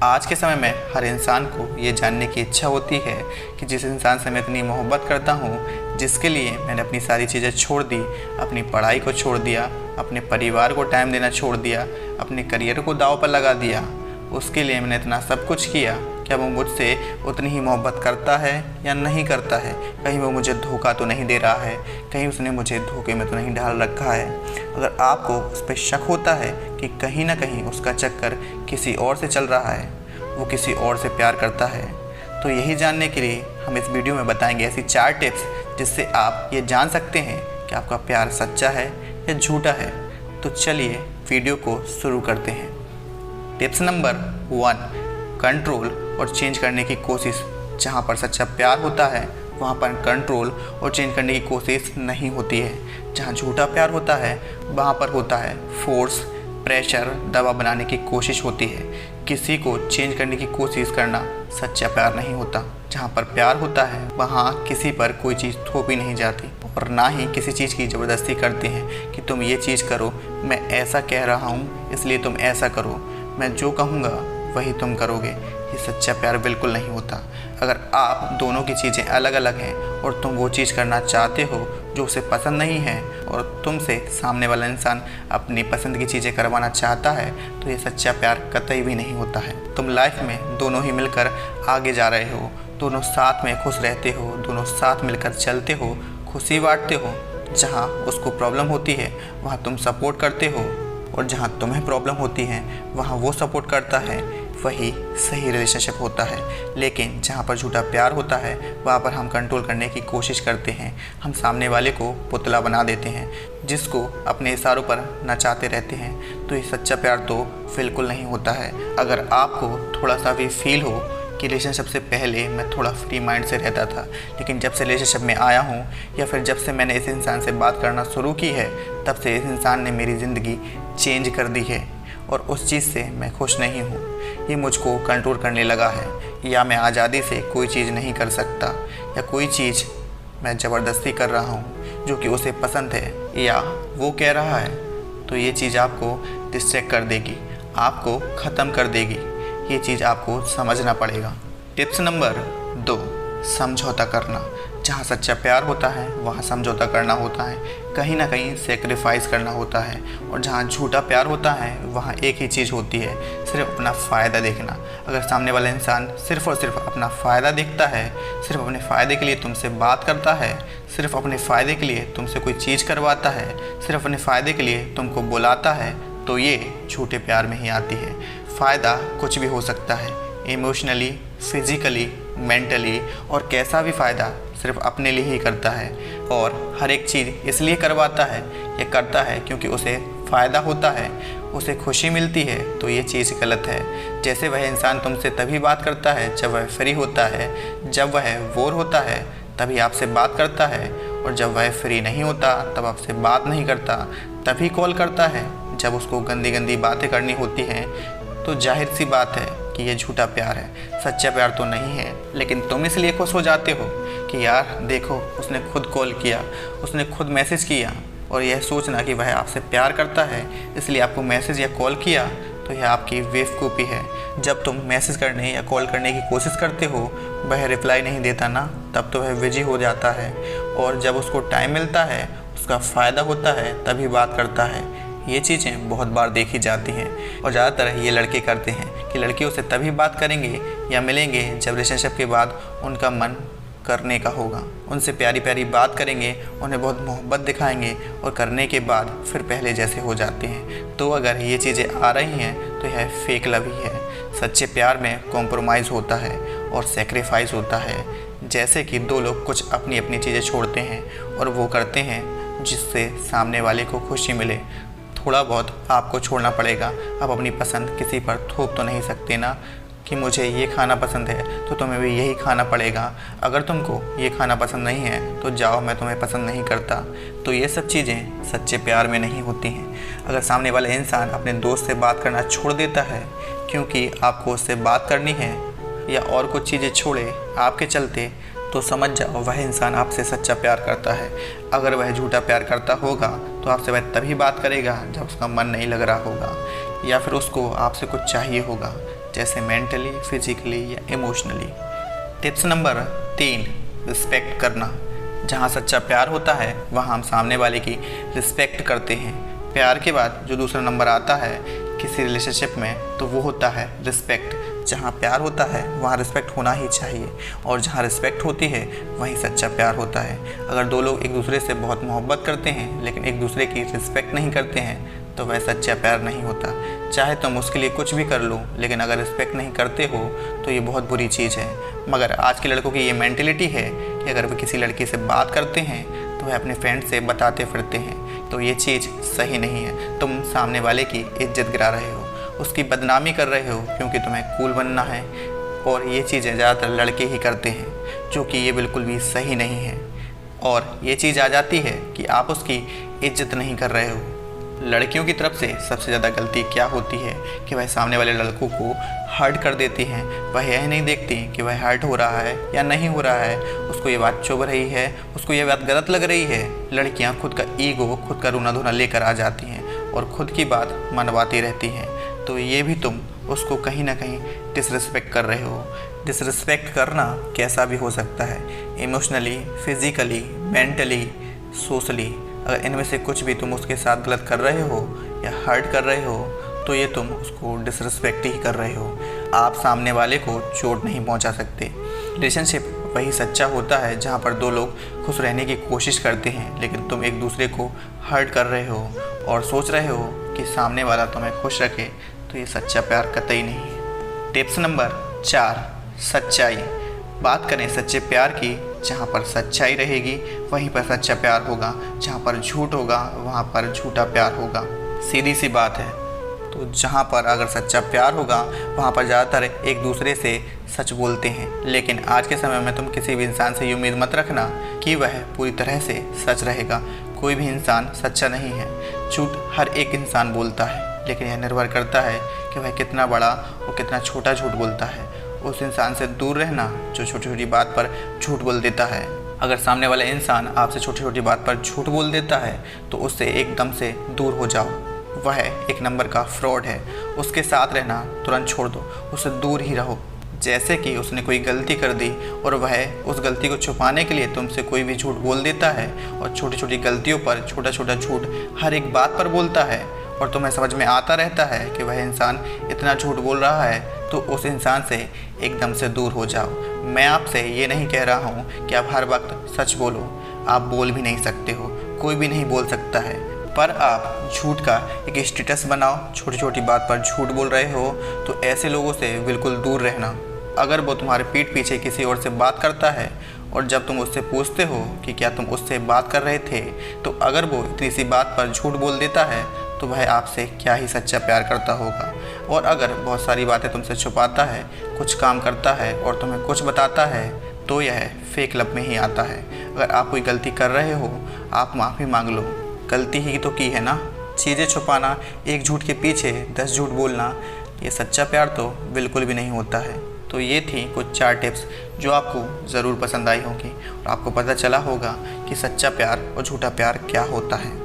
आज के समय में हर इंसान को ये जानने की इच्छा होती है कि जिस इंसान से मैं इतनी मोहब्बत करता हूँ, जिसके लिए मैंने अपनी सारी चीज़ें छोड़ दी, अपनी पढ़ाई को छोड़ दिया, अपने परिवार को टाइम देना छोड़ दिया, अपने करियर को दांव पर लगा दिया, उसके लिए मैंने इतना सब कुछ किया, क्या वो मुझसे उतनी ही मोहब्बत करता है या नहीं करता है? कहीं वो मुझे धोखा तो नहीं दे रहा है? कहीं उसने मुझे धोखे में तो नहीं डाल रखा है? अगर आपको उस पर शक होता है कि कहीं ना कहीं उसका चक्कर किसी और से चल रहा है, वो किसी और से प्यार करता है, तो यही जानने के लिए हम इस वीडियो में बताएंगे ऐसी 4 टिप्स जिससे आप ये जान सकते हैं कि आपका प्यार सच्चा है या झूठा है। तो चलिए वीडियो को शुरू करते हैं। टिप्स नंबर 1, कंट्रोल और चेंज करने की कोशिश। जहाँ पर सच्चा प्यार होता है वहाँ पर कंट्रोल और चेंज करने की कोशिश नहीं होती है। जहाँ झूठा प्यार होता है वहाँ पर होता है फोर्स, प्रेशर, दबाव बनाने की कोशिश होती है। किसी को चेंज करने की कोशिश करना सच्चा प्यार नहीं होता। जहाँ पर प्यार होता है वहाँ किसी पर कोई चीज़ थोपी नहीं जाती और ना ही किसी चीज़ की ज़बरदस्ती करते हैं कि तुम ये चीज़ करो, मैं ऐसा कह रहा हूँ इसलिए तुम ऐसा करो, मैं जो कहूँगा वही तुम करोगे। ये सच्चा प्यार बिल्कुल नहीं होता। अगर आप दोनों की चीज़ें अलग अलग हैं और तुम वो चीज़ करना चाहते हो जो उसे पसंद नहीं है और तुमसे सामने वाला इंसान अपनी पसंद की चीज़ें करवाना चाहता है, तो ये सच्चा प्यार कतई भी नहीं होता है। तुम लाइफ में दोनों ही मिलकर आगे जा रहे हो, दोनों साथ में खुश रहते हो, दोनों साथ मिलकर चलते हो, खुशी बांटते हो। जहाँ उसको प्रॉब्लम होती है वहाँ तुम सपोर्ट करते हो और जहाँ तुम्हें प्रॉब्लम होती है वहाँ वो सपोर्ट करता है, वही सही रिलेशनशिप होता है। लेकिन जहाँ पर झूठा प्यार होता है वहाँ पर हम कंट्रोल करने की कोशिश करते हैं, हम सामने वाले को पुतला बना देते हैं, जिसको अपने इशारों पर नचाते रहते हैं। तो ये सच्चा प्यार तो बिल्कुल नहीं होता है। अगर आपको थोड़ा सा भी फील हो कि रिलेशनशिप से पहले मैं थोड़ा फ्री माइंड से रहता था, लेकिन जब से रिलेशनशिप में आया हूँ या फिर जब से मैंने इस इंसान से बात करना शुरू की है, तब से इस इंसान ने मेरी ज़िंदगी चेंज कर दी है और उस चीज़ से मैं खुश नहीं हूँ। ये मुझको कंट्रोल करने लगा है, या मैं आज़ादी से कोई चीज़ नहीं कर सकता, या कोई चीज़ मैं ज़बरदस्ती कर रहा हूँ जो कि उसे पसंद है या वो कह रहा है, तो ये चीज़ आपको डिस्ट्रैक्ट कर देगी, आपको ख़त्म कर देगी। ये चीज़ आपको समझना पड़ेगा। टिप्स नंबर 2, समझौता करना। जहाँ सच्चा प्यार होता है वहाँ समझौता करना होता है, कहीं ना कहीं सेक्रीफाइस करना होता है। और जहाँ झूठा प्यार होता है वहाँ एक ही चीज़ होती है, सिर्फ अपना फ़ायदा देखना। अगर सामने वाला इंसान सिर्फ और सिर्फ अपना फ़ायदा देखता है, सिर्फ अपने फ़ायदे के लिए तुमसे बात करता है, सिर्फ अपने फ़ायदे के लिए तुमसे कोई चीज़ करवाता है, सिर्फ अपने फ़ायदे के लिए तुमको बुलाता है, तो ये झूठे प्यार में ही आती है। फ़ायदा कुछ भी हो सकता है, इमोशनली, फिज़िकली, मेंटली, और कैसा भी फ़ायदा सिर्फ अपने लिए ही करता है। और हर एक चीज़ इसलिए करवाता है, ये करता है क्योंकि उसे फ़ायदा होता है, उसे खुशी मिलती है। तो ये चीज़ गलत है। जैसे वह इंसान तुमसे तभी बात करता है जब वह फ्री होता है, जब वह बोर होता है तभी आपसे बात करता है, और जब वह फ्री नहीं होता तब आपसे बात नहीं करता, तभी कॉल करता है जब उसको गंदी गंदी बातें करनी होती हैं। तो जाहिर सी बात है कि ये झूठा प्यार है, सच्चा प्यार तो नहीं है। लेकिन तुम इसलिए खुश हो जाते हो कि यार देखो उसने खुद कॉल किया, उसने खुद मैसेज किया, और यह सोचना कि वह आपसे प्यार करता है इसलिए आपको मैसेज या कॉल किया, तो यह आपकी बेवकूफ़ी है। जब तुम मैसेज करने या कॉल करने की कोशिश करते हो वह रिप्लाई नहीं देता ना, तब तो वह बिजी हो जाता है, और जब उसको टाइम मिलता है, उसका फ़ायदा होता है, तभी बात करता है। ये चीज़ें बहुत बार देखी जाती हैं और ज़्यादातर ये लड़के करते हैं कि लड़कियों से तभी बात करेंगे या मिलेंगे जब रिलेशनशिप के बाद उनका मन करने का होगा। उनसे प्यारी प्यारी बात करेंगे, उन्हें बहुत मोहब्बत दिखाएंगे, और करने के बाद फिर पहले जैसे हो जाते हैं। तो अगर ये चीज़ें आ रही हैं तो यह फेक लव ही है। सच्चे प्यार में कॉम्प्रोमाइज़ होता है और सेक्रीफाइस होता है। जैसे कि दो लोग कुछ अपनी अपनी चीज़ें छोड़ते हैं और वो करते हैं जिससे सामने वाले को खुशी मिले। थोड़ा बहुत आपको छोड़ना पड़ेगा। आप अपनी पसंद किसी पर थोप तो नहीं सकते ना कि मुझे ये खाना पसंद है तो तुम्हें भी यही खाना पड़ेगा। अगर तुमको ये खाना पसंद नहीं है तो जाओ, मैं तुम्हें पसंद नहीं करता। तो ये सब चीज़ें सच्चे प्यार में नहीं होती हैं। अगर सामने वाला इंसान अपने दोस्त से बात करना छोड़ देता है क्योंकि आपको उससे बात करनी है, या और कुछ चीज़ें छोड़े आपके चलते, तो समझ जाओ वह इंसान आपसे सच्चा प्यार करता है। अगर वह झूठा प्यार करता होगा तो आपसे वह तभी बात करेगा जब उसका मन नहीं लग रहा होगा, या फिर उसको आपसे कुछ चाहिए होगा। जैसे मेंटली, फिजिकली या इमोशनली। टिप्स नंबर 3, रिस्पेक्ट करना। जहाँ सच्चा प्यार होता है वहाँ हम सामने वाले की रिस्पेक्ट करते हैं। प्यार के बाद जो दूसरा नंबर आता है किसी रिलेशनशिप में तो वो होता है रिस्पेक्ट। जहाँ प्यार होता है वहाँ रिस्पेक्ट होना ही चाहिए, और जहाँ रिस्पेक्ट होती है वहीं सच्चा प्यार होता है। अगर दो लोग एक दूसरे से बहुत मोहब्बत करते हैं लेकिन एक दूसरे की रिस्पेक्ट नहीं करते हैं तो वह सच्चा प्यार नहीं होता। चाहे तुम उसके लिए कुछ भी कर लो, लेकिन अगर रिस्पेक्ट नहीं करते हो तो ये बहुत बुरी चीज़ है। मगर आज के लड़कों की ये मेंटेलिटी है कि अगर वे किसी लड़की से बात करते हैं तो वह अपने फ्रेंड से बताते फिरते हैं, तो ये चीज़ सही नहीं है। तुम सामने वाले की इज्जत गिरा रहे हो, उसकी बदनामी कर रहे हो क्योंकि तुम्हें कूल बनना है, और ये चीज़ें ज़्यादातर लड़के ही करते हैं, जो कि ये बिल्कुल भी सही नहीं है। और ये चीज़ आ जाती है कि आप उसकी इज्जत नहीं कर रहे हो। लड़कियों की तरफ से सबसे ज़्यादा गलती क्या होती है कि वह सामने वाले लड़कों को हर्ट कर देती हैं। वह यह नहीं देखती कि वह हर्ट हो रहा है या नहीं हो रहा है, उसको ये बात चुभ रही है, उसको ये बात गलत लग रही है। लड़कियां खुद का ईगो, खुद का रोना धोना लेकर आ जाती हैं और खुद की बात मनवाती रहती हैं। तो ये भी तुम उसको कहीं ना कहीं डिसरिस्पेक्ट कर रहे हो। डिसरिस्पेक्ट करना कैसा भी हो सकता है, इमोशनली, फिज़िकली, मेंटली, सोशली। अगर इनमें से कुछ भी तुम उसके साथ गलत कर रहे हो या हर्ट कर रहे हो तो ये तुम उसको डिसरिस्पेक्ट ही कर रहे हो। आप सामने वाले को चोट नहीं पहुंचा सकते। रिलेशनशिप वही सच्चा होता है जहां पर दो लोग खुश रहने की कोशिश करते हैं, लेकिन तुम एक दूसरे को हर्ट कर रहे हो और सोच रहे हो कि सामने वाला तुम्हें खुश रखे, तो ये सच्चा प्यार कतई नहीं है। टिप्स नंबर 4, सच्चाई। बात करें सच्चे प्यार की, जहाँ पर सच्चाई रहेगी वहीं पर सच्चा प्यार होगा, जहाँ पर झूठ होगा वहाँ पर झूठा प्यार होगा। सीधी सी बात है। तो जहाँ पर अगर सच्चा प्यार होगा वहाँ पर ज़्यादातर एक दूसरे से सच बोलते हैं, लेकिन आज के समय में तुम किसी भी इंसान से ये उम्मीद मत रखना कि वह पूरी तरह से सच रहेगा। कोई भी इंसान सच्चा नहीं है। झूठ हर एक इंसान बोलता है, लेकिन यह निर्भर करता है कि वह कितना बड़ा और कितना छोटा झूठ बोलता है। उस इंसान से दूर रहना जो छोटी छोटी बात पर झूठ बोल देता है। अगर सामने वाला इंसान आपसे छोटी छोटी बात पर झूठ बोल देता है तो उससे एकदम से दूर हो जाओ। वह एक नंबर का फ्रॉड है। उसके साथ रहना तुरंत छोड़ दो, उससे दूर ही रहो। जैसे कि उसने कोई गलती कर दी और वह उस गलती को छुपाने के लिए तुमसे कोई भी झूठ बोल देता है, और छोटी छोटी गलतियों पर छोटा छोटा झूठ हर एक बात पर बोलता है, और तुम्हें समझ में आता रहता है कि वह इंसान इतना झूठ बोल रहा है, तो उस इंसान से एकदम से दूर हो जाओ। मैं आपसे ये नहीं कह रहा हूँ कि आप हर वक्त सच बोलो, आप बोल भी नहीं सकते हो, कोई भी नहीं बोल सकता है, पर आप झूठ का एक स्टेटस बनाओ। छोटी छोटी बात पर झूठ बोल रहे हो तो ऐसे लोगों से बिल्कुल दूर रहना। अगर वो तुम्हारे पीठ पीछे किसी और से बात करता है और जब तुम उससे पूछते हो कि क्या तुम उससे बात कर रहे थे, तो अगर वो इतनी सी बात पर झूठ बोल देता है तो वह आपसे क्या ही सच्चा प्यार करता होगा। और अगर बहुत सारी बातें तुमसे छुपाता है, कुछ काम करता है और तुम्हें कुछ बताता है, तो यह फेक लव में ही आता है। अगर आप कोई गलती कर रहे हो, आप माफ़ी मांग लो। गलती ही तो की है ना। चीज़ें छुपाना, एक झूठ के पीछे 10 झूठ बोलना, ये सच्चा प्यार तो बिल्कुल भी नहीं होता है। तो ये थी कुछ 4 टिप्स जो आपको ज़रूर पसंद आई होंगी और आपको पता चला होगा कि सच्चा प्यार और झूठा प्यार क्या होता है।